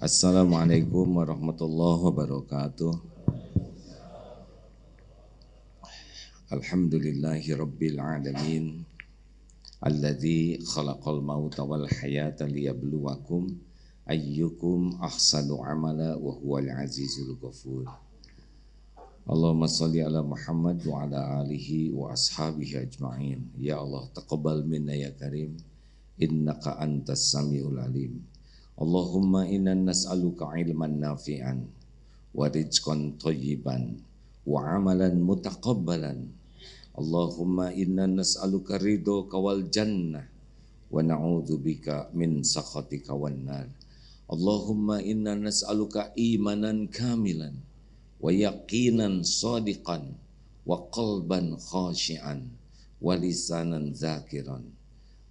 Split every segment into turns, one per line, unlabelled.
Assalamualaikum warahmatullahi wabarakatuh. Alhamdulillahi rabbil alamin. Alladzi khalaqal mauta wal hayata liyabluwakum ayyukum ahsanu amala wa huwal azizul ghafur. Allahumma salli ala Muhammad wa ala alihi wa ashabihi ajma'in. Ya Allah taqabbal minna ya karim, innaka antas samiul alim. Allahumma inna nas'aluka ilman nafi'an wa rizqan thayyiban wa amalan mutaqabbalan. Allahumma inna nas'aluka ridhoka wal jannah wa na'udzubika min sakhatika wan nar. Allahumma inna nas'aluka imanan kamilan wa yaqinan shadiqan wa qalban khashi'an wa lisanan zakiran.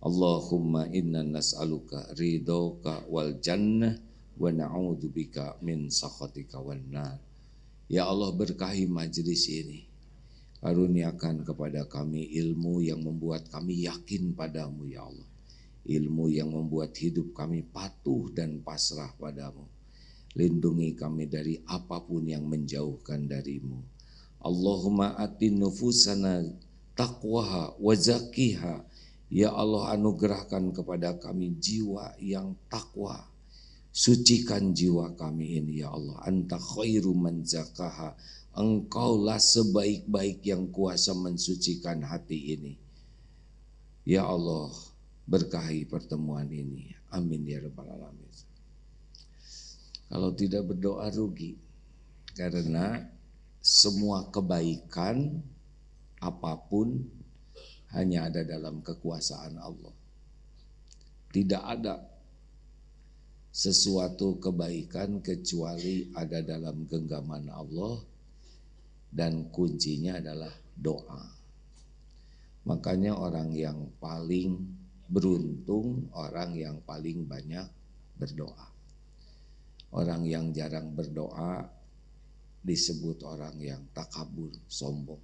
Allahumma inna nas'aluka ridhoka wal jannah wa na'udzubika min sakhatika wan nar. Ya Allah, berkahi majelis ini. Karuniakan kepada kami ilmu yang membuat kami yakin padamu ya Allah. Ilmu yang membuat hidup kami patuh dan pasrah padamu. Lindungi kami dari apapun yang menjauhkan darimu. Allahumma atin nufusana taqwaha wa zakkiha. Ya Allah, anugerahkan kepada kami jiwa yang takwa. Sucikan jiwa kami ini ya Allah. Anta khairu man zakaha. Engkaulah sebaik-baik yang kuasa mensucikan hati ini. Ya Allah, berkahi pertemuan ini. Amin ya rabbal alamin. Kalau tidak berdoa rugi. Karena semua kebaikan apapun hanya ada dalam kekuasaan Allah. Tidak ada sesuatu kebaikan kecuali ada dalam genggaman Allah, dan kuncinya adalah doa. Makanya orang yang paling beruntung orang yang paling banyak berdoa. Orang yang jarang berdoa disebut orang yang takabur, sombong.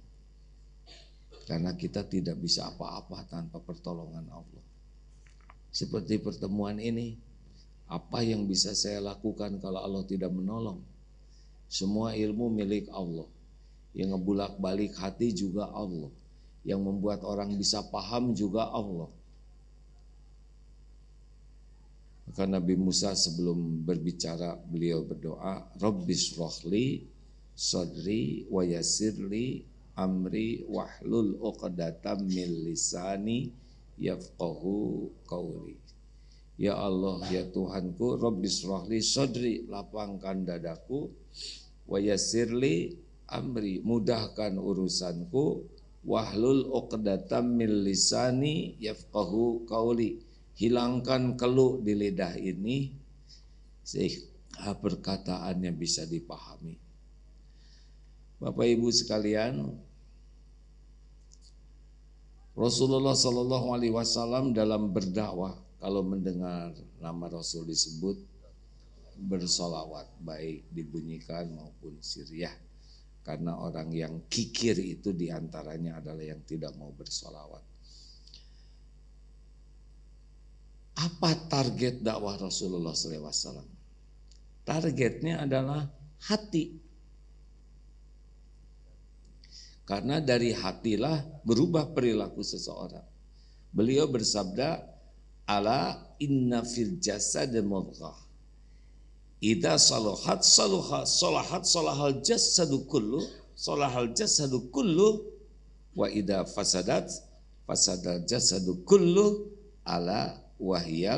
Karena kita tidak bisa apa-apa tanpa pertolongan Allah. Seperti pertemuan ini, apa yang bisa saya lakukan kalau Allah tidak menolong? Semua ilmu milik Allah. Yang ngebulak-balik hati juga Allah. Yang membuat orang bisa paham juga Allah. Maka Nabi Musa sebelum berbicara beliau berdoa, Rabbis rohli sadri wa yassirli amri wahlul uqdatam min lisani yafqahu qauli. Ya Allah, ya Tuhanku, Rabbis rohli sadri, lapangkan dadaku, wa yassirli amri, mudahkan urusanku, wahlul uqdatam min lisani yafqahu qauli, hilangkan keluh di lidah ini sehingga perkataannya bisa dipahami. Bapak Ibu sekalian, Rasulullah Shallallahu Alaihi Wasallam dalam berdakwah kalau mendengar nama Rasul disebut bersolawat, baik dibunyikan maupun siriyah. Karena orang yang kikir itu diantaranya adalah yang tidak mau bersolawat. Apa target dakwah Rasulullah SAW? Targetnya adalah hati. Karena dari hatilah berubah perilaku seseorang. Beliau bersabda, ala inna fil jasad mudghah. Idza salahat salahal jasadu kullu, salahal jasadu kullu, wa idza fasadal jasadu kullu, ala wahya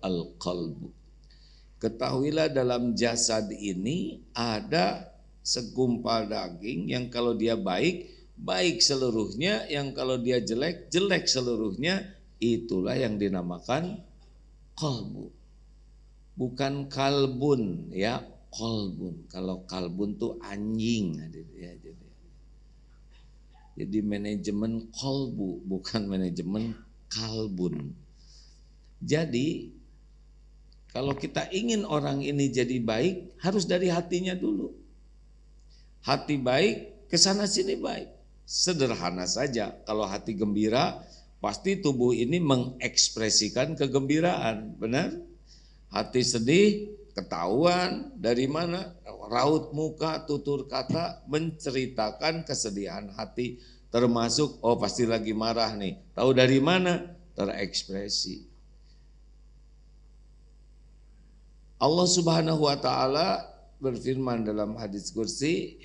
al qalbu. Ketahuilah dalam jasad ini ada segumpal daging yang kalau dia baik, baik seluruhnya, yang kalau dia jelek, jelek seluruhnya. Itulah yang dinamakan qalbu. Bukan kalbun ya, qalbun. Kalau kalbun tuh anjing ya, jadi manajemen qalbu, bukan manajemen kalbun. Jadi kalau kita ingin orang ini jadi baik, harus dari hatinya dulu. Hati baik, kesana sini baik. Sederhana saja, kalau hati gembira, pasti tubuh ini mengekspresikan kegembiraan, benar? Hati sedih, ketahuan dari mana? Raut muka, tutur kata menceritakan kesedihan hati. Termasuk, oh pasti lagi marah nih. Tahu dari mana? Terekspresi. Allah Subhanahu wa taala berfirman dalam hadis kursi,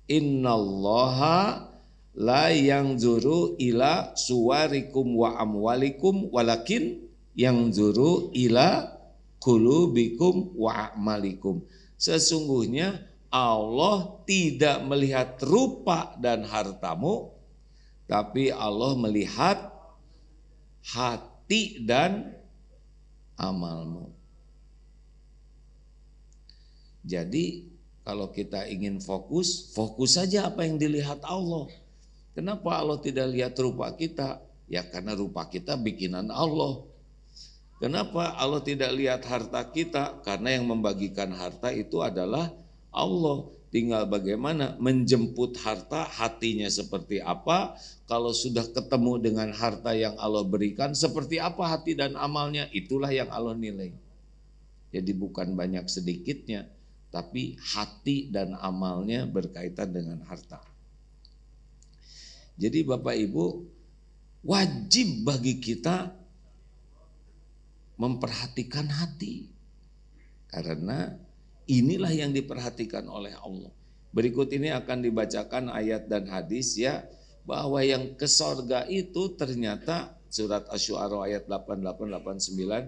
innallaha la yanzuru ila suwarikum wa amwalikum walakin yanzuru ila qulubikum wa a'malikum. Sesungguhnya Allah tidak melihat rupa dan hartamu, tapi Allah melihat hati dan amalmu. Jadi kalau kita ingin fokus, fokus saja apa yang dilihat Allah. Kenapa Allah tidak lihat rupa kita? Ya karena rupa kita bikinan Allah. Kenapa Allah tidak lihat harta kita? Karena yang membagikan harta itu adalah Allah. Tinggal bagaimana menjemput harta, hatinya seperti apa. Kalau sudah ketemu dengan harta yang Allah berikan, seperti apa hati dan amalnya, itulah yang Allah nilai. Jadi bukan banyak sedikitnya, tapi hati dan amalnya berkaitan dengan harta. Jadi Bapak Ibu, wajib bagi kita memperhatikan hati. Karena inilah yang diperhatikan oleh Allah. Berikut ini akan dibacakan ayat dan hadis ya, bahwa yang ke sorga itu ternyata surat Asy-Syu'ara ayat 88-89.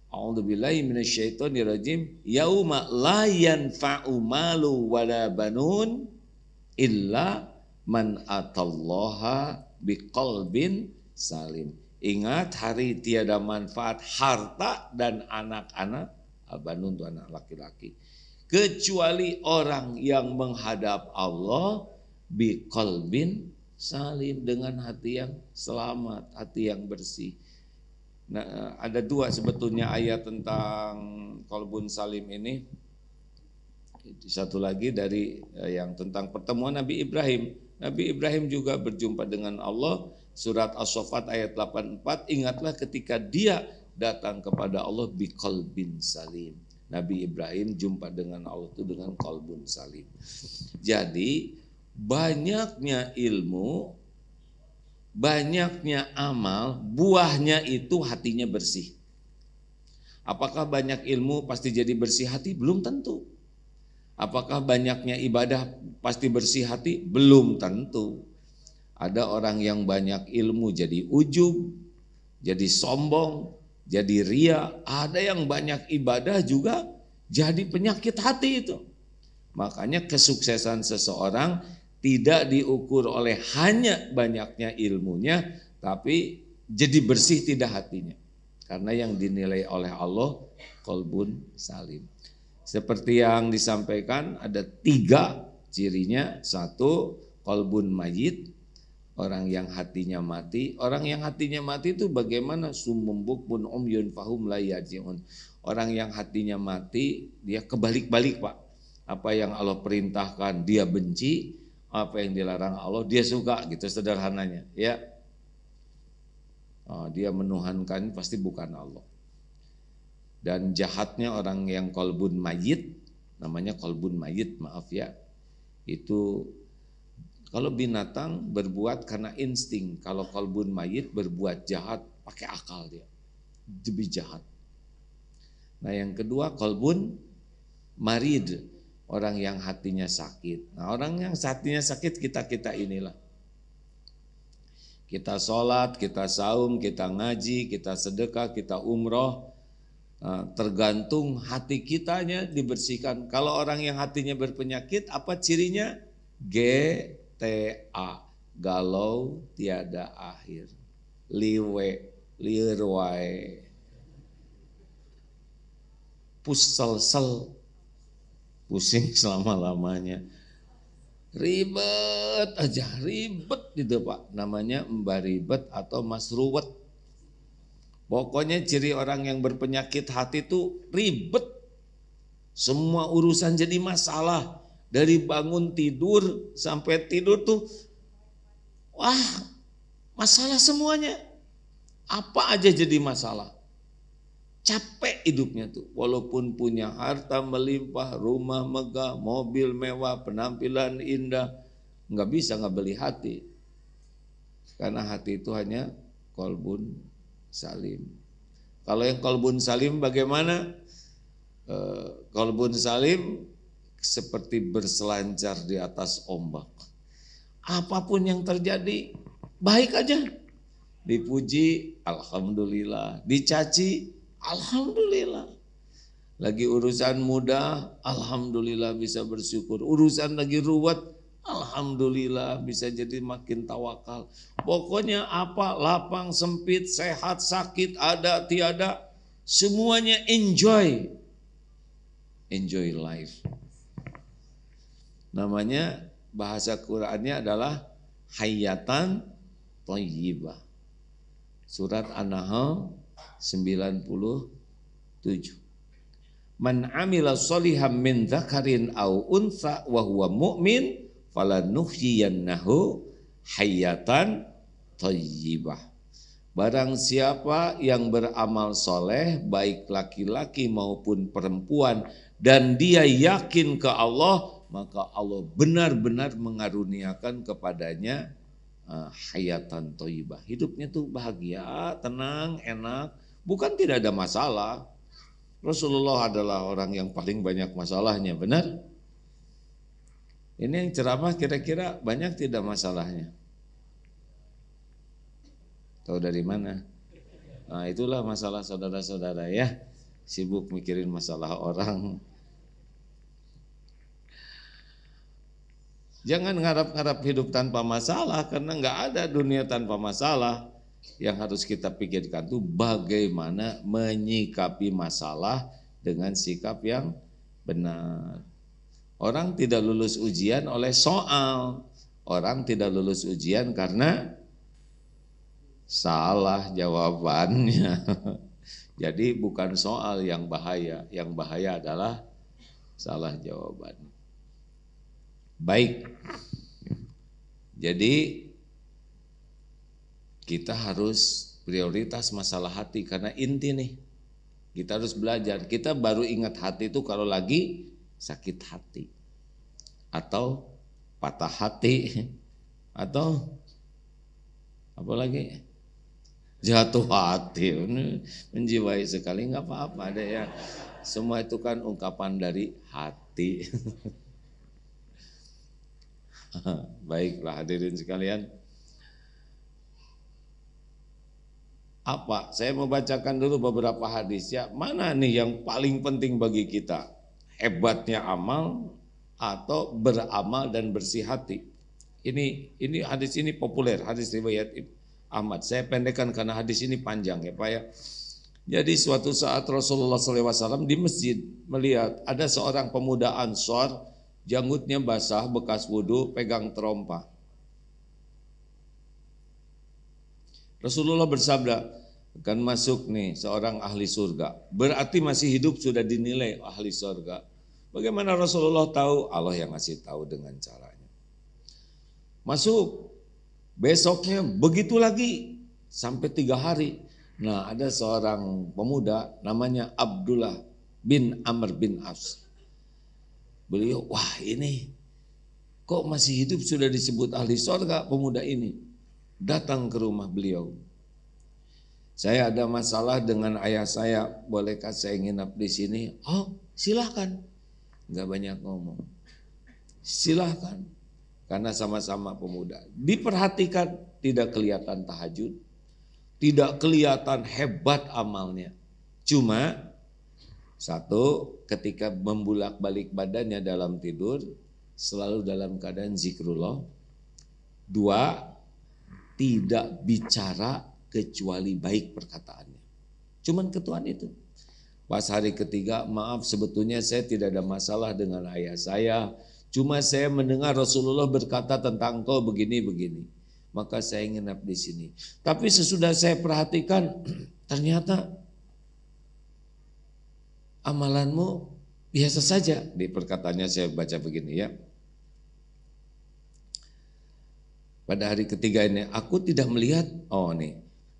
A'udzubillahi minasyaitonirrajim. Yauma la yanfa'u malu wala banun illa man atallaha biqalbin salim. Ingat, hari tiada manfaat harta dan anak-anak, al-banun itu anak laki-laki, kecuali orang yang menghadap Allah biqalbin salim, dengan hati yang selamat, hati yang bersih. Nah, ada dua sebetulnya ayat tentang qalbun salim ini. Satu lagi dari yang tentang pertemuan Nabi Ibrahim. Nabi Ibrahim juga berjumpa dengan Allah. Surat As-Saffat ayat 84, ingatlah ketika dia datang kepada Allah biqalbin salim. Nabi Ibrahim jumpa dengan Allah itu dengan qalbun salim. Jadi banyaknya ilmu, banyaknya amal, buahnya itu hatinya bersih. Apakah banyak ilmu pasti jadi bersih hati? Belum tentu. Apakah banyaknya ibadah pasti bersih hati? Belum tentu. Ada orang yang banyak ilmu jadi ujub, jadi sombong, jadi ria. Ada yang banyak ibadah juga jadi penyakit hati itu. Makanya kesuksesan seseorang tidak diukur oleh hanya banyaknya ilmunya, tapi jadi bersih tidak hatinya. Karena yang dinilai oleh Allah qalbun salim. Seperti yang disampaikan ada 3 cirinya. 1, qalbun mayyit, orang yang hatinya mati. Orang yang hatinya mati itu bagaimana? Summum bukmun umyun fahum la yarji'un. Orang yang hatinya mati, dia kebalik-balik Pak. Apa yang Allah perintahkan dia benci, apa yang dilarang Allah dia suka, gitu sederhananya ya. Dia menuhankan pasti bukan Allah. Dan jahatnya orang yang qalbun mayyit, namanya qalbun mayyit, maaf ya. Itu kalau binatang berbuat karena insting, kalau qalbun mayyit berbuat jahat pakai akal dia, lebih jahat. Nah yang kedua qalbun marid, orang yang hatinya sakit. Nah orang yang hatinya sakit kita inilah. Kita sholat, kita saum, kita ngaji, kita sedekah, kita umroh. Tergantung hati kitanya dibersihkan. Kalau orang yang hatinya berpenyakit, apa cirinya? GTA, galau tiada akhir, liwe, lirwai, pusel-sel, pusing selama-lamanya, ribet aja, ribet gitu Pak, namanya mbah ribet atau mas ruwet. Pokoknya ciri orang yang berpenyakit hati itu ribet, semua urusan jadi masalah. Dari bangun tidur sampai tidur tuh, wah masalah semuanya. Apa aja jadi masalah. Capek hidupnya tuh, walaupun punya harta melimpah, rumah megah, mobil mewah, penampilan indah, nggak bisa ngebeli hati. Karena hati itu hanya qalbun salim. Kalau yang qalbun salim bagaimana? Qalbun salim seperti berselancar di atas ombak. Apapun yang terjadi, baik aja. Dipuji, alhamdulillah. Dicaci, alhamdulillah. Lagi urusan mudah, alhamdulillah bisa bersyukur. Urusan lagi ruwet, alhamdulillah bisa jadi makin tawakal. Pokoknya apa, lapang, sempit, sehat, sakit, ada, tiada, semuanya enjoy. Enjoy life. Namanya bahasa Qur'annya adalah hayatan thayyibah. Surat An-Nahl 97. Man amila sholihan min dzakarin aw untha wa huwa mu'min falanuhyiyannahu hayatan thayyibah. Barang siapa yang beramal soleh baik laki-laki maupun perempuan dan dia yakin ke Allah, maka Allah benar-benar mengaruniakan kepadanya hayatan thayyibah. Hidupnya tuh bahagia, tenang, enak, bukan tidak ada masalah. Rasulullah adalah orang yang paling banyak masalahnya, benar? Ini yang ceramah kira-kira banyak tidak masalahnya? Tahu dari mana? Nah, itulah masalah saudara-saudara ya. Sibuk mikirin masalah orang. Jangan ngarap-ngarap hidup tanpa masalah, karena nggak ada dunia tanpa masalah. Yang harus kita pikirkan tuh bagaimana menyikapi masalah dengan sikap yang benar. Orang tidak lulus ujian oleh soal. Orang tidak lulus ujian karena salah jawabannya. Jadi bukan soal yang bahaya. Yang bahaya adalah salah jawaban. Baik. Jadi kita harus prioritas masalah hati karena inti nih. Kita harus belajar. Kita baru ingat hati itu kalau lagi sakit hati atau patah hati atau apa lagi? Jatuh hati. Menjiwai sekali, nggak apa-apa deh ya. Semua itu kan ungkapan dari hati. Baiklah hadirin sekalian. Apa? Saya mau bacakan dulu beberapa hadis ya. Mana nih yang paling penting bagi kita? Hebatnya amal atau beramal dan bersih hati? Ini hadis ini populer, hadis riwayat Ahmad. Saya pendekkan karena hadis ini panjang ya Pak ya. Jadi suatu saat Rasulullah SAW di masjid melihat ada seorang pemuda Ansor, janggutnya basah bekas wudhu, pegang terompa. Rasulullah bersabda, akan masuk nih seorang ahli surga. Berarti masih hidup sudah dinilai ahli surga. Bagaimana Rasulullah tahu? Allah yang ngasih tahu dengan caranya. Masuk, besoknya begitu lagi sampai 3 hari. Nah ada seorang pemuda namanya Abdullah bin Amr bin As. Beliau, wah ini kok masih hidup sudah disebut ahli surga pemuda ini. Datang ke rumah beliau. Saya ada masalah dengan ayah saya, bolehkah saya nginap di sini? Oh, silahkan. Enggak banyak ngomong. Silahkan. Karena sama-sama pemuda. Diperhatikan, tidak kelihatan tahajud, tidak kelihatan hebat amalnya. Cuma satu, ketika membulak-balik badannya dalam tidur, selalu dalam keadaan zikrullah. 2, tidak bicara kecuali baik perkataannya. Cuman ketuaan itu. Pas hari ketiga, maaf sebetulnya saya tidak ada masalah dengan ayah saya. Cuma saya mendengar Rasulullah berkata tentang engkau begini-begini. Maka saya nginap di sini. Tapi sesudah saya perhatikan, ternyata amalanmu biasa saja. Di perkataannya saya baca begini ya. Pada hari ketiga ini, aku tidak melihat, oh nih,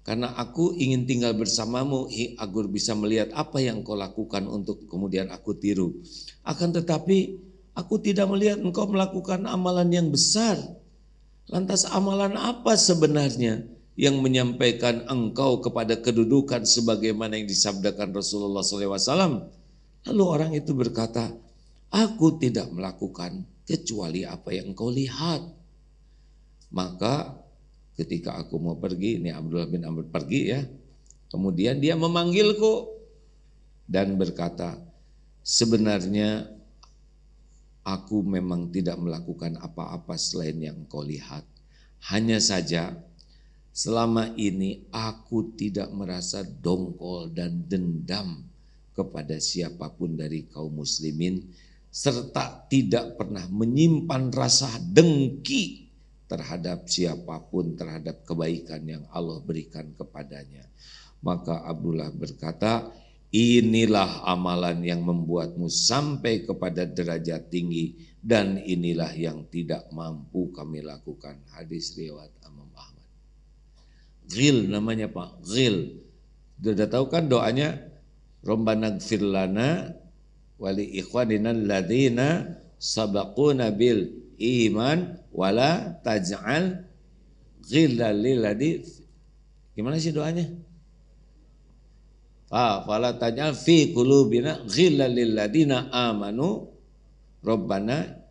Karena aku ingin tinggal bersamamu agar bisa melihat apa yang kau lakukan untuk kemudian aku tiru. Akan tetapi aku tidak melihat engkau melakukan amalan yang besar. Lantas amalan apa sebenarnya yang menyampaikan engkau kepada kedudukan sebagaimana yang disabdakan Rasulullah SAW? Lalu orang itu berkata, aku tidak melakukan kecuali apa yang engkau lihat. Maka ketika aku mau pergi, ini Abdullah bin Amr pergi ya, kemudian dia memanggilku dan berkata, sebenarnya aku memang tidak melakukan apa-apa selain yang engkau lihat. Hanya saja selama ini aku tidak merasa dongkol dan dendam kepada siapapun dari kaum muslimin, serta tidak pernah menyimpan rasa dengki terhadap siapapun, terhadap kebaikan yang Allah berikan kepadanya. Maka Abdullah berkata, inilah amalan yang membuatmu sampai kepada derajat tinggi dan inilah yang tidak mampu kami lakukan. Hadis riwayat Imam Ahmad. Ghil namanya Pak, ghil. Sudah tahu kan doanya? Rabbana ighfir lana wa li ikhwanina alladzina sabaquna bil iman wala taj'al ghillan lil ladzi. Gimana sih doanya? Fala taj'al fi qulubina ghillan lil ladzina amanu rabbana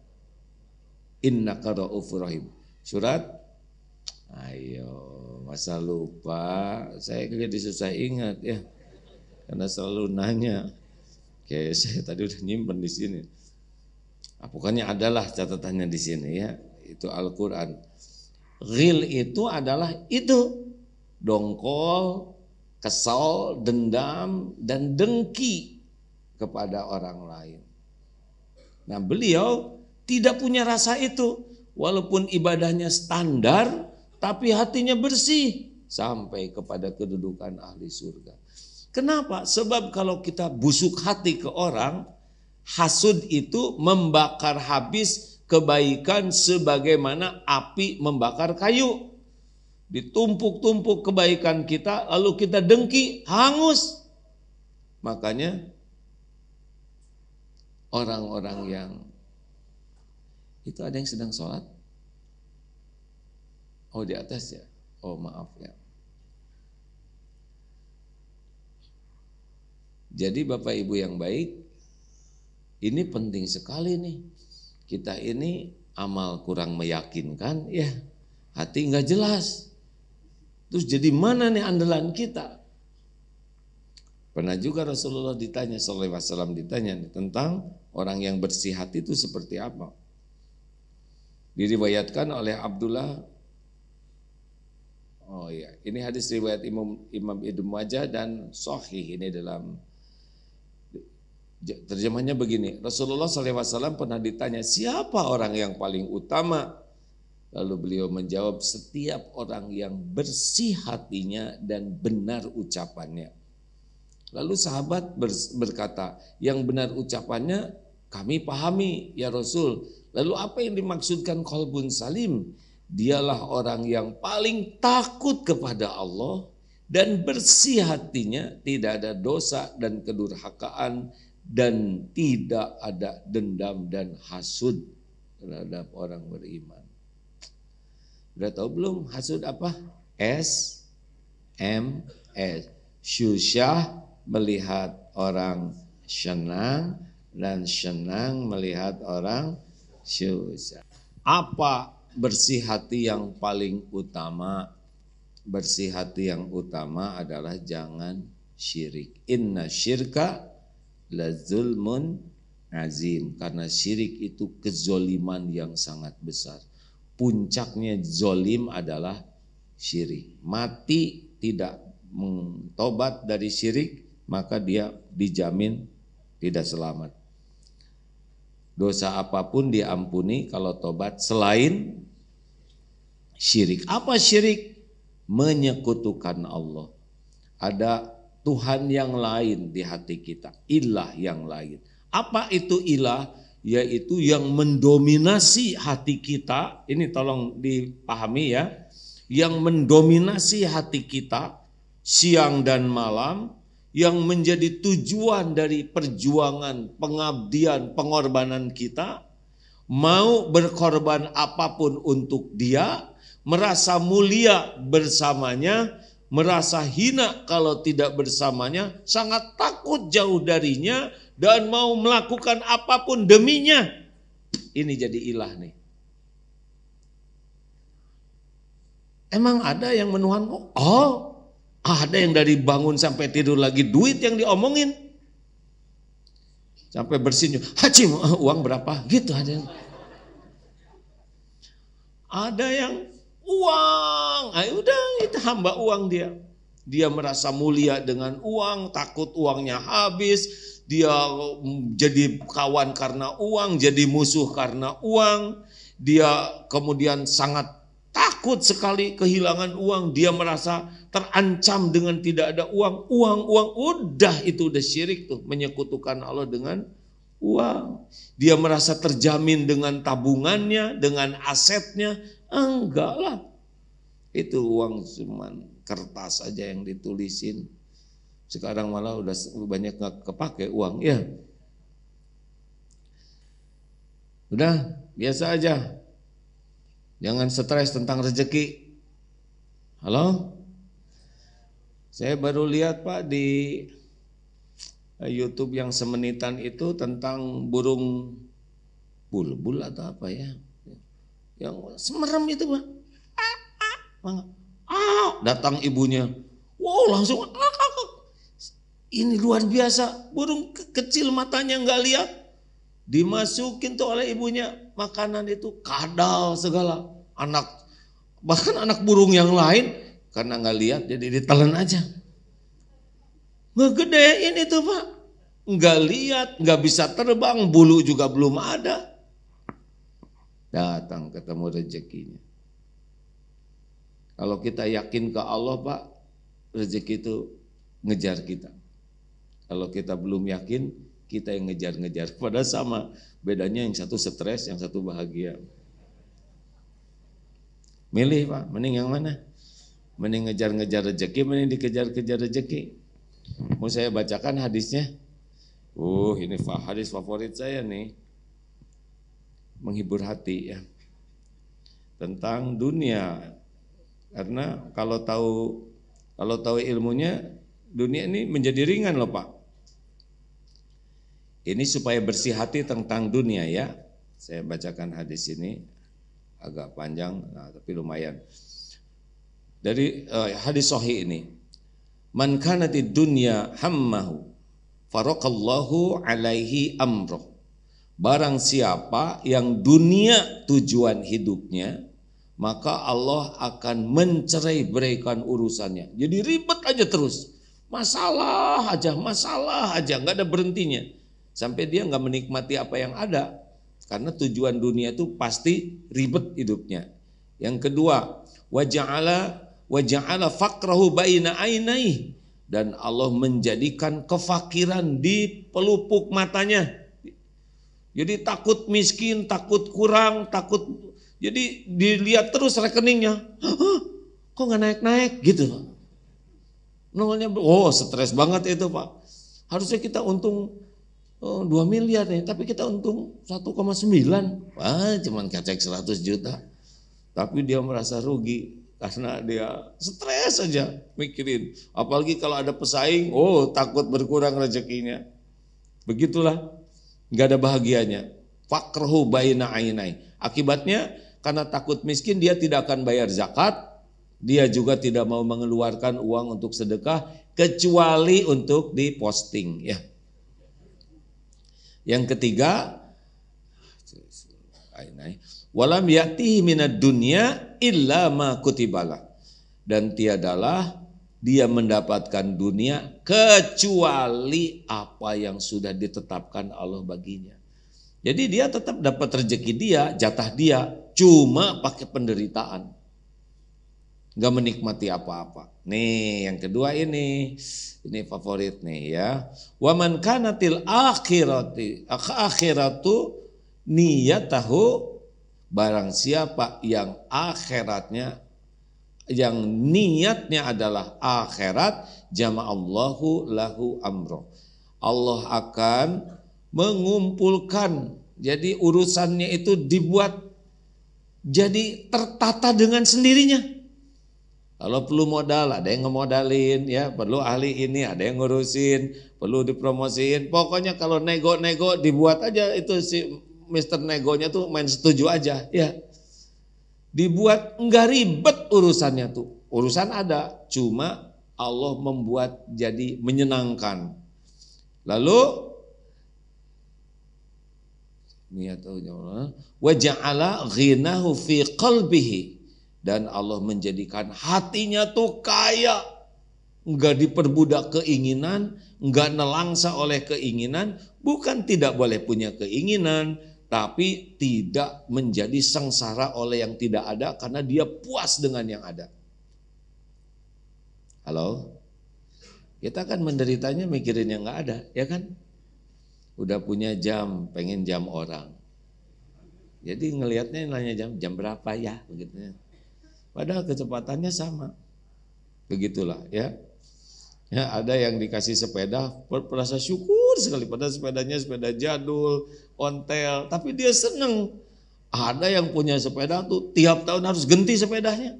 innaka ra'ufur rahim. Surat, ayo masa lupa, saya jadi susah ingat ya karena selalu nanya. Oke, saya tadi udah nyimpen di sini. Pokoknya adalah catatannya di sini ya, itu Al-Quran. Ghil itu adalah itu, dongkol, kesal, dendam, dan dengki kepada orang lain. Nah beliau tidak punya rasa itu, walaupun ibadahnya standar, tapi hatinya bersih sampai kepada kedudukan ahli surga. Kenapa? Sebab kalau kita busuk hati ke orang, hasud itu membakar habis kebaikan sebagaimana api membakar kayu. Ditumpuk-tumpuk kebaikan kita, lalu kita dengki, hangus. Makanya orang-orang yang itu ada yang sedang sholat. Oh di atas ya, oh maaf ya. Jadi Bapak Ibu yang baik, ini penting sekali nih. Kita ini amal kurang meyakinkan, ya hati nggak jelas. Terus jadi mana nih andalan kita? Pernah juga Rasulullah ditanya, sallallahu alaihi wasallam ditanya tentang orang yang bersih hati itu seperti apa. Diriwayatkan oleh Abdullah. Oh iya, ini hadis riwayat Imam Ibnu Majah dan sahih ini dalam terjemahnya begini, Rasulullah SAW pernah ditanya, siapa orang yang paling utama? Lalu beliau menjawab, setiap orang yang bersih hatinya dan benar ucapannya. Lalu sahabat berkata, yang benar ucapannya kami pahami ya Rasul. Lalu apa yang dimaksudkan qalbun salim? Dialah orang yang paling takut kepada Allah dan bersih hatinya, tidak ada dosa dan kedurhakaan, dan tidak ada dendam dan hasud terhadap orang beriman. Udah tahu belum hasud apa? SMS. Syusyah melihat orang senang dan senang melihat orang syusyah. Apa bersih hati yang paling utama? Bersih hati yang utama adalah jangan syirik. Inna syirka la zulmun azim, karena syirik itu kezoliman yang sangat besar. Puncaknya zolim adalah syirik. Mati tidak mentobat dari syirik, maka dia dijamin tidak selamat. Dosa apapun diampuni kalau tobat selain syirik. Apa syirik? Menyekutukan Allah. Ada Tuhan yang lain di hati kita, ilah yang lain. Apa itu ilah? Yaitu yang mendominasi hati kita. Ini tolong dipahami ya. Yang mendominasi hati kita siang dan malam, yang menjadi tujuan dari perjuangan, pengabdian, pengorbanan kita, mau berkorban apapun untuk dia, merasa mulia bersamanya, merasa hina kalau tidak bersamanya, sangat takut jauh darinya, dan mau melakukan apapun deminya. Ini jadi ilah nih. Emang ada yang menuhan kok? Oh, ada yang dari bangun sampai tidur lagi duit yang diomongin. Sampai bersinyu, Haji uang berapa? Gitu ada yang. Ada yang uang, udah itu hamba uang dia. Dia merasa mulia dengan uang, takut uangnya habis. Dia jadi kawan karena uang, jadi musuh karena uang. Dia kemudian sangat takut sekali kehilangan uang. Dia merasa terancam dengan tidak ada uang. Uang, udah itu udah syirik tuh, menyekutukan Allah dengan uang. Dia merasa terjamin dengan tabungannya, dengan asetnya. Enggak lah. Itu uang cuman kertas aja yang ditulisin. Sekarang malah udah banyak gak kepake uang, ya. Udah, biasa aja. Jangan stres tentang rezeki. Halo? Saya baru lihat Pak di YouTube yang semenitan itu tentang burung bulbul atau apa ya. Yang semerem itu Pak. Datang ibunya. Wow, langsung ini luar biasa, burung kecil matanya nggak lihat, dimasukin tuh oleh ibunya makanan itu kadal segala, bahkan anak burung yang lain karena nggak lihat jadi ditelan aja, ngegedein itu Pak, nggak lihat, nggak bisa terbang, bulu juga belum ada, datang ketemu rezekinya. Kalau kita yakin ke Allah Pak, rezeki itu ngejar kita. Kalau kita belum yakin, kita yang ngejar-ngejar. Padahal sama, bedanya yang satu stres, yang satu bahagia. Milih Pak, mending yang mana? Mending ngejar-ngejar rezeki, mending dikejar-kejar rezeki. Mau saya bacakan hadisnya? Ini hadis favorit saya nih. Menghibur hati ya. Tentang dunia. Karena kalau tahu ilmunya, dunia ini menjadi ringan loh Pak. Ini supaya bersih hati tentang dunia ya. Saya bacakan hadis ini agak panjang, tapi lumayan. Dari hadis sahih ini, man kanatid dunya hammahu faraqallahu alaihi amroh. Barang siapa yang dunia tujuan hidupnya, maka Allah akan mencerai-beraikan urusannya. Jadi ribet aja terus, masalah aja, nggak ada berhentinya. Sampai dia nggak menikmati apa yang ada, karena tujuan dunia itu pasti ribet hidupnya. Yang kedua, waja'ala faqrahu baina ainaihi, dan Allah menjadikan kefakiran di pelupuk matanya. Jadi takut miskin, takut kurang, jadi dilihat terus rekeningnya, kok nggak naik-naik gitu. Nolnya, stres banget itu Pak. Harusnya kita untung 2 miliar nih, tapi kita untung 1,9. Wah, cuman kacek 100 juta. Tapi dia merasa rugi karena dia stres aja mikirin. Apalagi kalau ada pesaing, takut berkurang rezekinya. Begitulah, nggak ada bahagianya. Faqrahu baina ainai. Akibatnya karena takut miskin dia tidak akan bayar zakat, dia juga tidak mau mengeluarkan uang untuk sedekah kecuali untuk diposting ya. Yang ketiga, walam ya'tihi minad dunya illa ma kutibalah, dan tiadalah dia mendapatkan dunia kecuali apa yang sudah ditetapkan Allah baginya. Jadi dia tetap dapat rezeki dia, jatah dia, cuma pakai penderitaan. Gak menikmati apa-apa. Nih yang kedua ini favorit nih ya. Wa man kanatil akhiratu niyatahu, barang siapa yang akhiratnya yang niatnya adalah akhirat, jama'allahu lahu amro. Allah akan mengumpulkan, jadi urusannya itu dibuat jadi tertata dengan sendirinya. Kalau perlu modal, ada yang ngemodalin, ya, perlu ahli ini, ada yang ngurusin, perlu dipromosiin. Pokoknya kalau nego-nego dibuat aja, itu si Mr. Negonya tuh main setuju aja, ya. Dibuat enggak ribet urusannya tuh. Urusan ada, cuma Allah membuat jadi menyenangkan. Lalu wa ja'ala ghinahu fi qalbihi, dan Allah menjadikan hatinya tuh kaya, enggak diperbudak keinginan, enggak nelangsa oleh keinginan, bukan tidak boleh punya keinginan, tapi tidak menjadi sengsara oleh yang tidak ada karena dia puas dengan yang ada. Halo? Kita kan menderitanya mikirin yang enggak ada, ya kan? Udah punya jam, pengen jam orang. Jadi ngelihatnya nanya jam berapa ya, begitu. Padahal kecepatannya sama. Begitulah, ya. Ya, ada yang dikasih sepeda, merasa syukur sekali, padahal sepedanya sepeda jadul, ontel, tapi dia seneng. Ada yang punya sepeda tuh tiap tahun harus ganti sepedanya.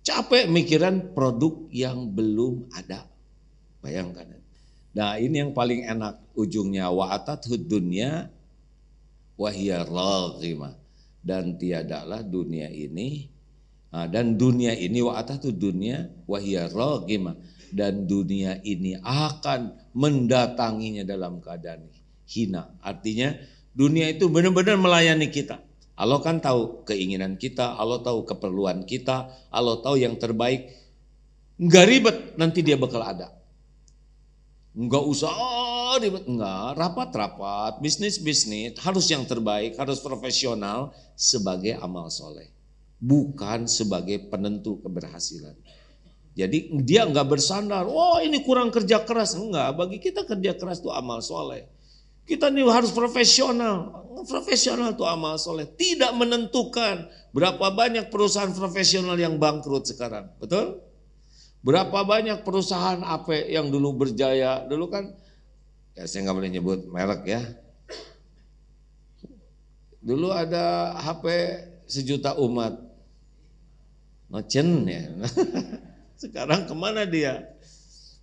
Capek mikiran produk yang belum ada. Bayangkan. Nah, ini yang paling enak ujungnya, wa atathud dunya wa hiya raghimah, dan tiadalah dunia ini, dan dunia ini wa atathud dunya wa hiya raghimah, dan dunia ini akan mendatanginya dalam keadaan hina. Artinya dunia itu benar-benar melayani kita. Allah kan tahu keinginan kita, Allah tahu keperluan kita, Allah tahu yang terbaik. Enggak ribet, nanti dia bakal ada. Enggak usah ribet, enggak, rapat-rapat, bisnis-bisnis, harus yang terbaik, harus profesional sebagai amal soleh, bukan sebagai penentu keberhasilan. Jadi dia enggak bersandar, oh ini kurang kerja keras, enggak, bagi kita kerja keras itu amal soleh. Kita nih harus profesional itu amal soleh, tidak menentukan berapa banyak perusahaan profesional yang bangkrut sekarang, betul? Berapa banyak perusahaan AP yang dulu berjaya, dulu kan, ya saya nggak boleh nyebut merek ya. Dulu ada HP 1 juta umat, nocen ya. Sekarang kemana dia?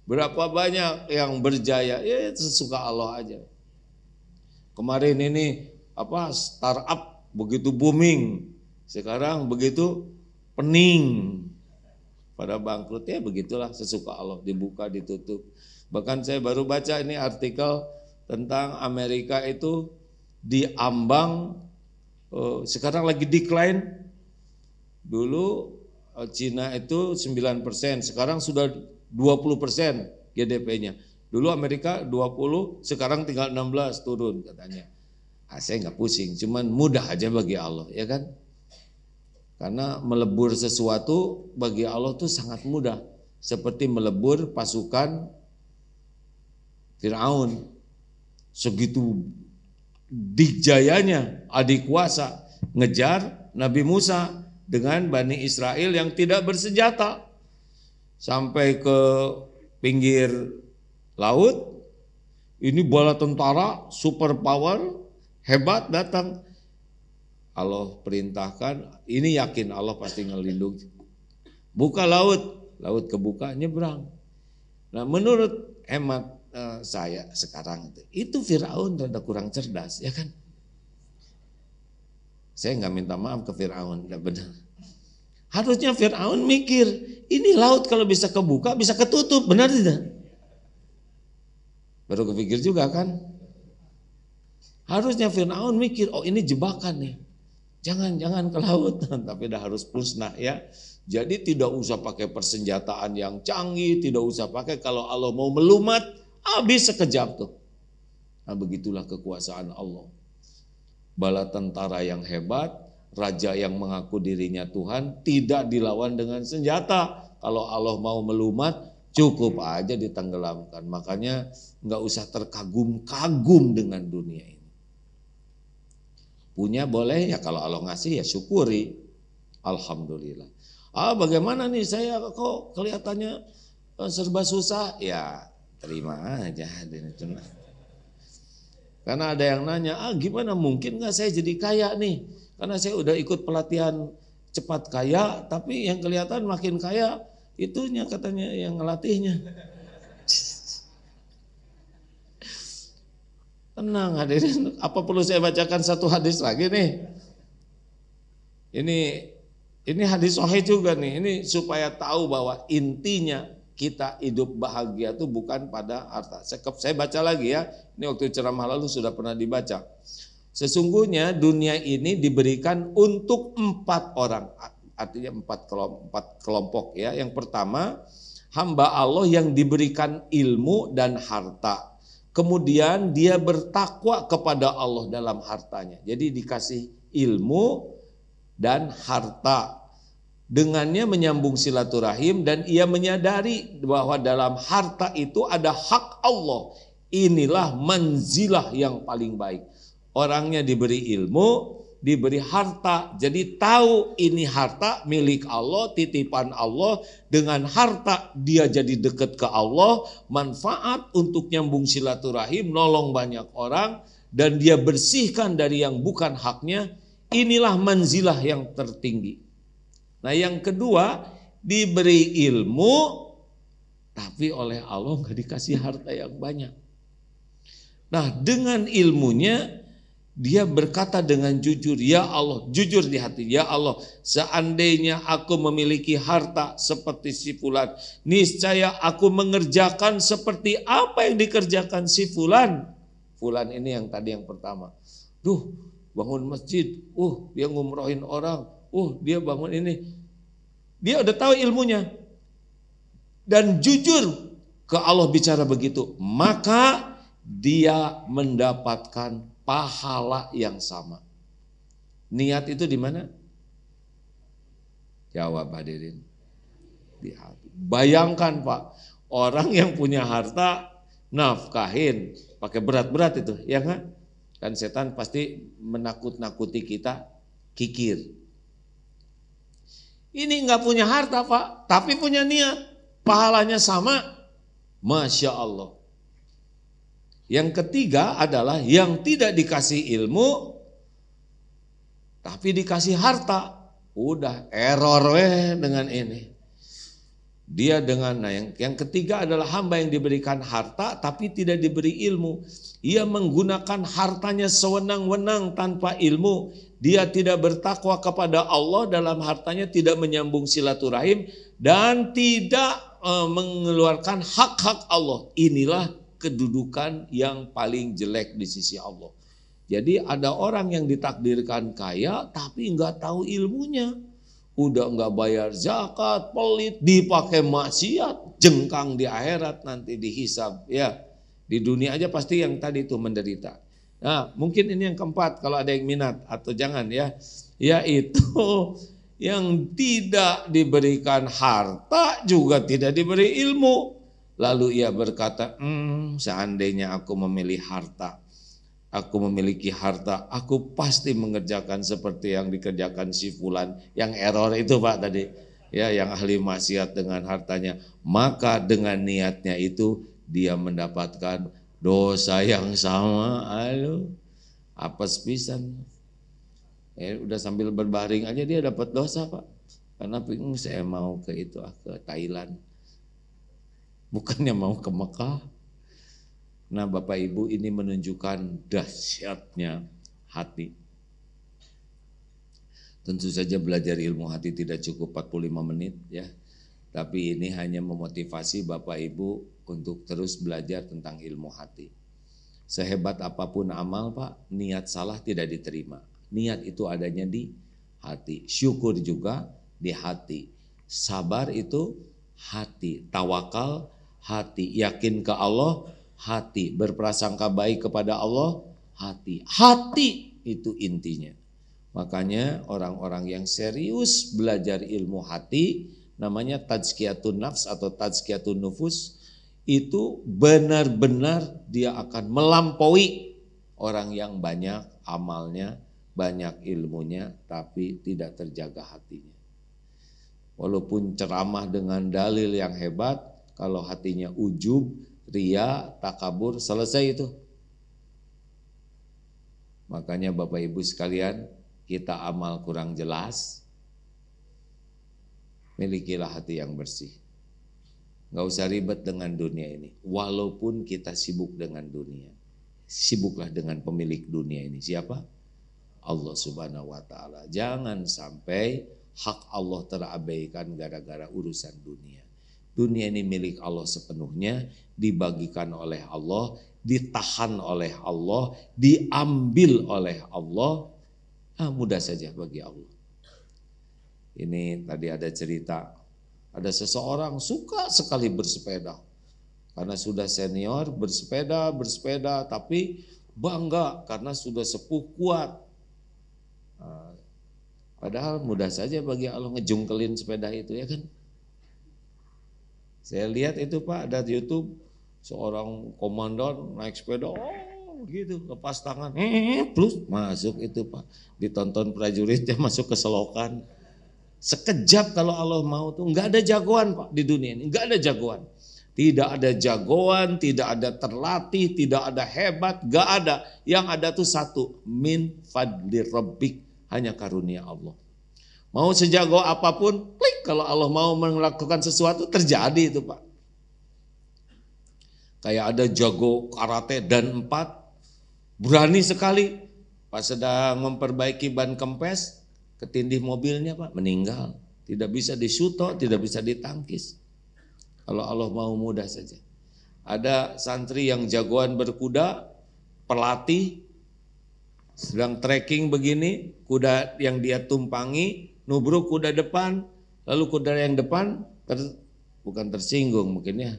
Berapa banyak yang berjaya, ya sesuka Allah aja. Kemarin ini startup begitu booming, sekarang begitu pening. Pada bangkrut, ya begitulah sesuka Allah, dibuka ditutup. Bahkan saya baru baca ini artikel tentang Amerika itu diambang, sekarang lagi decline. Dulu Cina itu 9%, sekarang sudah 20% GDP-nya. Dulu Amerika 20, sekarang tinggal 16, turun katanya. Saya nggak pusing, cuman mudah aja bagi Allah, ya kan? Karena melebur sesuatu bagi Allah itu sangat mudah. Seperti melebur pasukan Fir'aun. Segitu dijayanya adik kuasa ngejar Nabi Musa dengan Bani Israel yang tidak bersenjata. Sampai ke pinggir laut, ini bala tentara super power hebat datang. Allah perintahkan, ini yakin Allah pasti ngelindungi. Buka laut kebuka, nyebrang. Nah, menurut hemat saya sekarang itu Firaun rada kurang cerdas, ya kan? Saya nggak minta maaf ke Firaun, tidak benar. Harusnya Firaun mikir, ini laut kalau bisa kebuka, bisa ketutup, benar tidak? Baru kepikir juga kan? Harusnya Firaun mikir, oh ini jebakan nih. Jangan ke laut, tapi dah harus musnah ya. Jadi tidak usah pakai persenjataan yang canggih, tidak usah pakai, kalau Allah mau melumat, habis sekejap tuh. Nah, begitulah kekuasaan Allah. Bala tentara yang hebat, raja yang mengaku dirinya Tuhan, tidak dilawan dengan senjata. Kalau Allah mau melumat, cukup aja ditenggelamkan. Makanya nggak usah terkagum-kagum dengan dunia ini. Punya boleh ya, kalau Allah ngasih ya syukuri, alhamdulillah. Bagaimana nih saya kok kelihatannya serba susah? Ya terima aja. Karena ada yang nanya, gimana mungkin nggak saya jadi kaya nih? Karena saya udah ikut pelatihan cepat kaya, tapi yang kelihatan makin kaya itunya katanya yang ngelatihnya. Tenang hadirin, apa perlu saya bacakan satu hadis lagi nih? Ini hadis sahih juga nih, ini supaya tahu bahwa intinya kita hidup bahagia itu bukan pada harta. Saya baca lagi ya, ini waktu ceramah lalu sudah pernah dibaca. Sesungguhnya dunia ini diberikan untuk 4 orang, artinya 4 kelompok ya. Yang pertama, hamba Allah yang diberikan ilmu dan harta. Kemudian dia bertakwa kepada Allah dalam hartanya. Jadi dikasih ilmu dan harta. Dengannya menyambung silaturahim dan ia menyadari bahwa dalam harta itu ada hak Allah. Inilah manzilah yang paling baik. Orangnya diberi ilmu, diberi harta. Jadi tahu ini harta milik Allah, titipan Allah. Dengan harta dia jadi dekat ke Allah, manfaat untuk nyambung silaturahim, nolong banyak orang, dan dia bersihkan dari yang bukan haknya. Inilah manzilah yang tertinggi. Nah yang kedua, diberi ilmu, tapi oleh Allah nggak dikasih harta yang banyak. Nah dengan ilmunya, dia berkata dengan jujur, ya Allah, jujur di hati, ya Allah, seandainya aku memiliki harta seperti si fulan, niscaya aku mengerjakan seperti apa yang dikerjakan si fulan. Fulan ini yang tadi yang pertama. Bangun masjid, dia ngumrohin orang, dia bangun ini. Dia udah tahu ilmunya. Dan jujur ke Allah bicara begitu, maka dia mendapatkan pahala yang sama. Niat itu di mana? Jawab hadirin. Di hati. Bayangkan Pak, orang yang punya harta nafkahin pakai berat-berat itu, ya kan? Kan setan pasti menakut-nakuti kita, kikir. Ini enggak punya harta Pak, tapi punya niat. Pahalanya sama, Masya Allah. Yang ketiga adalah yang tidak dikasih ilmu, tapi dikasih harta. Udah error dengan ini. Dia dengan yang ketiga adalah hamba yang diberikan harta tapi tidak diberi ilmu. Ia menggunakan hartanya sewenang-wenang tanpa ilmu. Dia tidak bertakwa kepada Allah dalam hartanya, tidak menyambung silaturahim dan tidak mengeluarkan hak-hak Allah. Inilah kedudukan yang paling jelek di sisi Allah. Jadi ada orang yang ditakdirkan kaya tapi enggak tahu ilmunya. Udah enggak bayar zakat, pelit, dipakai maksiat, jengkang di akhirat nanti dihisab ya. Di dunia aja pasti yang tadi itu menderita. Nah, mungkin ini yang keempat kalau ada yang minat atau jangan ya. Yaitu yang tidak diberikan harta juga tidak diberi ilmu. Lalu ia berkata, seandainya aku memilih harta, aku memiliki harta, aku pasti mengerjakan seperti yang dikerjakan si fulan, yang error itu Pak tadi, ya, yang ahli maksiat dengan hartanya. Maka dengan niatnya itu dia mendapatkan dosa yang sama. Apes pisan. Udah sambil berbaring aja dia dapat dosa Pak. Karena saya mau ke Thailand. Bukannya mau ke Mekah. Nah Bapak Ibu, ini menunjukkan dahsyatnya hati. Tentu saja belajar ilmu hati tidak cukup 45 menit ya. Tapi ini hanya memotivasi Bapak Ibu untuk terus belajar tentang ilmu hati. Sehebat apapun amal Pak, niat salah tidak diterima. Niat itu adanya di hati. Syukur juga di hati. Sabar itu hati. Tawakal hati. Yakin ke Allah hati. Berprasangka baik kepada Allah hati. Hati itu intinya. Makanya orang-orang yang serius belajar ilmu hati, namanya tazkiyatun nafs atau tazkiyatun nufus, itu benar-benar dia akan melampaui orang yang banyak amalnya, banyak ilmunya, tapi tidak terjaga hatinya. Walaupun ceramah dengan dalil yang hebat, kalau hatinya ujub, ria, takabur, selesai itu. Makanya Bapak Ibu sekalian, kita amal kurang jelas, milikilah hati yang bersih. Gak usah ribet dengan dunia ini. Walaupun kita sibuk dengan dunia, sibuklah dengan pemilik dunia ini. Siapa? Allah Subhanahu wa Ta'ala. Jangan sampai hak Allah terabaikan gara-gara urusan dunia. Dunia ini milik Allah sepenuhnya, dibagikan oleh Allah, ditahan oleh Allah, diambil oleh Allah. Mudah saja bagi Allah. Ini tadi ada cerita, ada seseorang suka sekali bersepeda. Karena sudah senior, bersepeda, tapi bangga karena sudah sepuh kuat. Padahal mudah saja bagi Allah ngejungkelin sepeda itu, ya kan? Saya lihat itu Pak, ada di YouTube, seorang komandan naik sepeda, gitu, lepas tangan, plus masuk itu Pak. Ditonton prajuritnya masuk ke selokan. Sekejap kalau Allah mau tuh, nggak ada jagoan Pak di dunia ini, nggak ada jagoan. Tidak ada jagoan, tidak ada terlatih, tidak ada hebat, nggak ada. Yang ada tuh satu, min fadli rabbik, hanya karunia Allah. Mau sejago apapun, klik, kalau Allah mau melakukan sesuatu, terjadi itu Pak. Kayak ada jago karate dan 4, berani sekali, pas sedang memperbaiki ban kempes, ketindih mobilnya Pak, meninggal. Tidak bisa disuto, tidak bisa ditangkis. Kalau Allah mau mudah saja. Ada santri yang jagoan berkuda, pelatih, sedang trekking begini, kuda yang dia tumpangi, nubruk kuda depan, lalu kuda yang depan, bukan tersinggung mungkin ya,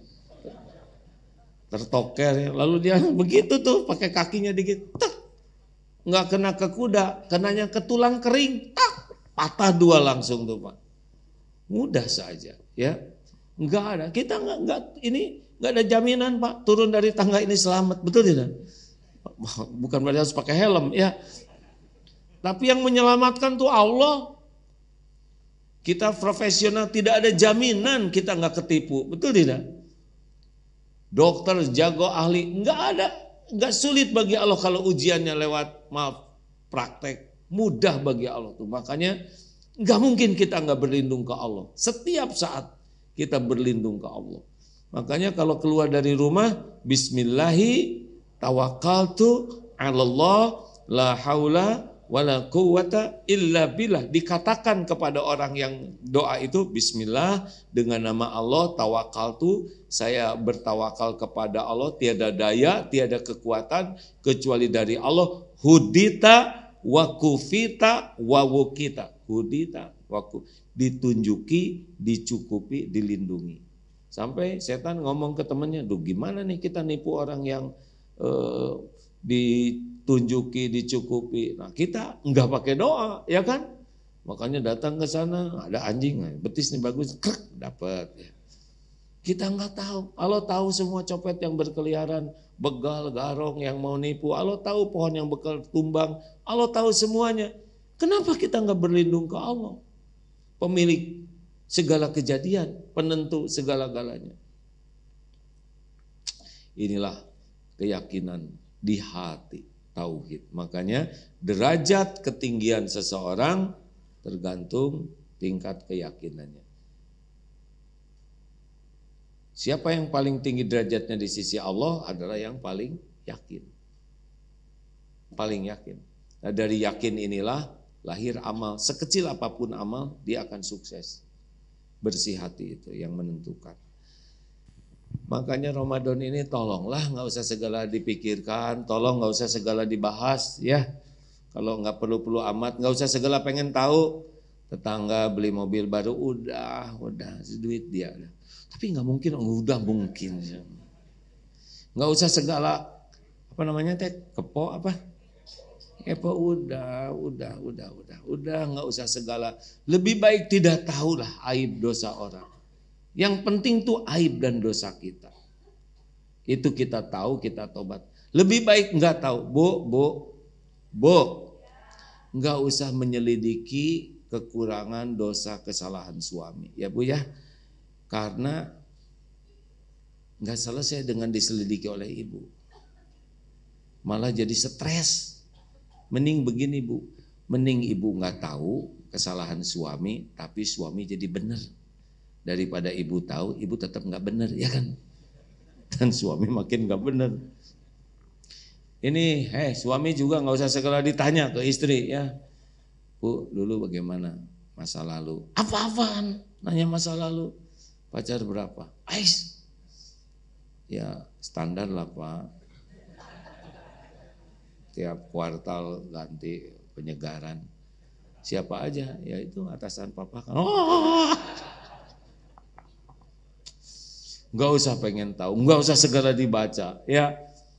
tertoker, lalu dia begitu tuh, pakai kakinya dikit, tak, nggak kena ke kuda, kenanya ke tulang kering, tak, patah 2 langsung tuh Pak. Mudah saja, ya. Enggak ada, kita enggak ada jaminan Pak, turun dari tangga ini selamat, betul tidak? Bukan berarti harus pakai helm, ya. Tapi yang menyelamatkan tuh Allah. Kita profesional, tidak ada jaminan kita enggak ketipu, betul tidak? Dokter, jago, ahli, enggak ada, enggak sulit bagi Allah kalau ujiannya lewat praktek, mudah bagi Allah tuh. Makanya enggak mungkin kita enggak berlindung ke Allah. Setiap saat kita berlindung ke Allah. Makanya kalau keluar dari rumah, bismillahi tawakkaltu 'alallah la haula wala quwwata illa billah. Dikatakan kepada orang yang doa itu, bismillah, dengan nama Allah tawakkaltu, saya bertawakal kepada Allah, tiada daya, tiada kekuatan kecuali dari Allah. Hudita wa kufita wa wukita. Hudita wa ditunjuki, dicukupi, dilindungi. Sampai setan ngomong ke temannya, duh gimana nih kita nipu orang yang ditunjuki, dicukupi. Nah kita enggak pakai doa, ya kan? Makanya datang ke sana, ada anjing, betis nih bagus, krek, dapat. Ya. Kita enggak tahu. Allah tahu semua copet yang berkeliaran, begal, garong yang mau nipu. Allah tahu pohon yang bekal tumbang. Allah tahu semuanya. Kenapa kita enggak berlindung ke Allah? Pemilik segala kejadian, penentu segala-galanya. Inilah keyakinan di hati, tauhid. Makanya derajat ketinggian seseorang tergantung tingkat keyakinannya. Siapa yang paling tinggi derajatnya di sisi Allah adalah yang paling yakin. Paling yakin. Nah, dari yakin inilah lahir amal. Sekecil apapun amal, dia akan sukses. Bersih hati itu yang menentukan. Makanya Ramadan ini tolonglah nggak usah segala dipikirkan, tolong nggak usah segala dibahas ya. Kalau nggak perlu amat, nggak usah segala pengen tahu. Tetangga beli mobil baru, udah duit dia. Tapi nggak mungkin, udah mungkin. Nggak usah segala kepo apa? Kepo udah nggak usah segala. Lebih baik tidak tahulah aib dosa orang. Yang penting tuh aib dan dosa kita. Itu kita tahu, kita tobat. Lebih baik enggak tahu. Bu, enggak usah menyelidiki kekurangan, dosa, kesalahan suami. Ya Bu ya, karena nggak selesai dengan diselidiki oleh ibu. Malah jadi stres. Mending begini Bu, mending ibu nggak tahu kesalahan suami, tapi suami jadi benar. Daripada ibu tahu, ibu tetap nggak benar, ya kan? Dan suami makin nggak benar. Ini, suami juga nggak usah segala ditanya ke istri ya. Bu, dulu bagaimana masa lalu? Apa-apaan? Nanya masa lalu. Pacar berapa? Ais. Ya standar lah Pak. Tiap kuartal ganti penyegaran. Siapa aja? Ya itu atasan papa kan. Oh. Nggak usah pengen tahu, nggak usah segera dibaca. Ya,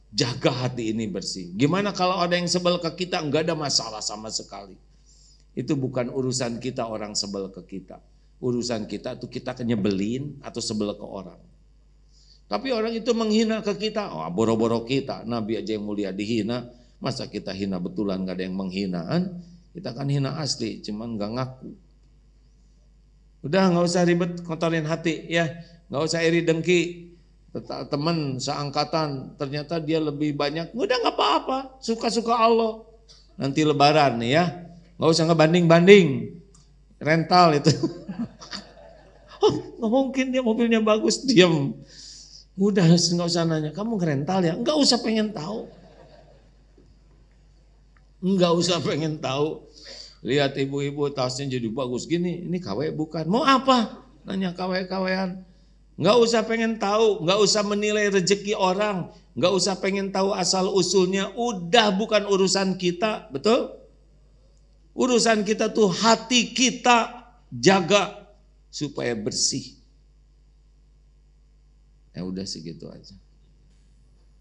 jaga hati ini bersih. Gimana kalau ada yang sebel ke kita? Nggak ada masalah sama sekali. Itu bukan urusan kita orang sebel ke kita. Urusan kita itu kita nyebelin atau sebel ke orang. Tapi orang itu menghina ke kita, oh boro-boro kita. Nabi aja yang mulia dihina, masa kita hina betulan gak ada yang menghinaan? Kita kan hina asli, cuman gak ngaku. Udah gak usah ribet kotorin hati ya, gak usah iri dengki. Teman seangkatan ternyata dia lebih banyak, udah gak apa-apa, suka-suka Allah. Nanti lebaran nih ya. Nggak usah ngebanding-banding, rental itu. Oh, nggak mungkin dia mobilnya bagus, diam. Udah nggak usah nanya, kamu ngerental ya? Nggak usah pengen tahu. Nggak usah pengen tahu. Lihat ibu-ibu tasnya jadi bagus gini, ini KW bukan? Mau apa? Nanya KW-KWan. Nggak usah pengen tahu, nggak usah menilai rezeki orang, nggak usah pengen tahu asal usulnya. Udah bukan urusan kita, betul? Urusan kita tuh hati kita jaga supaya bersih. Ya udah segitu aja.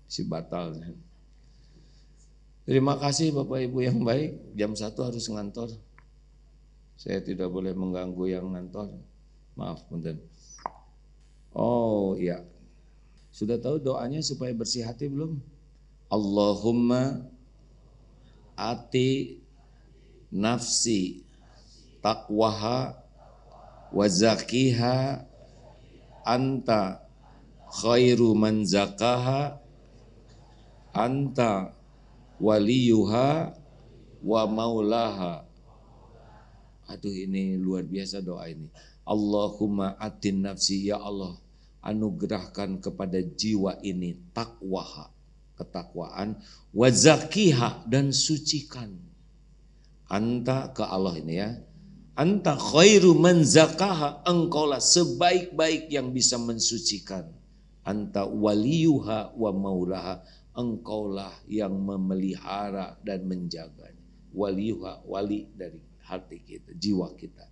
Si batal. Terima kasih Bapak Ibu yang baik. Jam 1 harus ngantor. Saya tidak boleh mengganggu yang ngantor. Maaf, punten. Oh iya. Sudah tahu doanya supaya bersih hati belum? Allahumma ati nafsi taqwaha wa zakiha anta khairu man zakaha anta waliyuha wa maulaha. Aduh ini luar biasa doa ini. Allahumma atin nafsi, ya Allah anugerahkan kepada jiwa ini taqwaha, ketakwaan, wa zakiha dan sucikan. Anta ke Allah ini ya. Anta khairu man zakaha, engkaulah sebaik-baik yang bisa mensucikan. Anta waliyuha wa maulaha, engkaulah yang memelihara dan menjaganya. Waliyuha, wali dari hati kita, jiwa kita.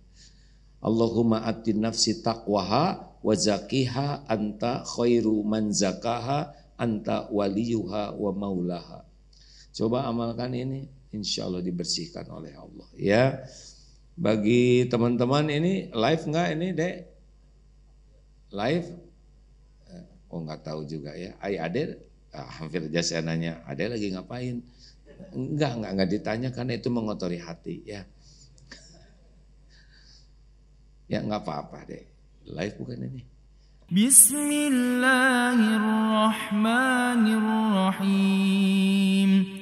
Allahumma atin nafsi taqwaha wa zakiha anta khairu man zakaha anta waliyuha wa maulaha. Coba amalkan ini, insya Allah dibersihkan oleh Allah ya. Bagi teman-teman ini live enggak ini Dek? Live? Oh enggak tahu juga ya. Ade hampir aja saya nanya, Ade lagi ngapain? Enggak ditanya karena itu mengotori hati ya. Ya enggak apa-apa Dek. Live bukan ini. Bismillahirrahmanirrahim.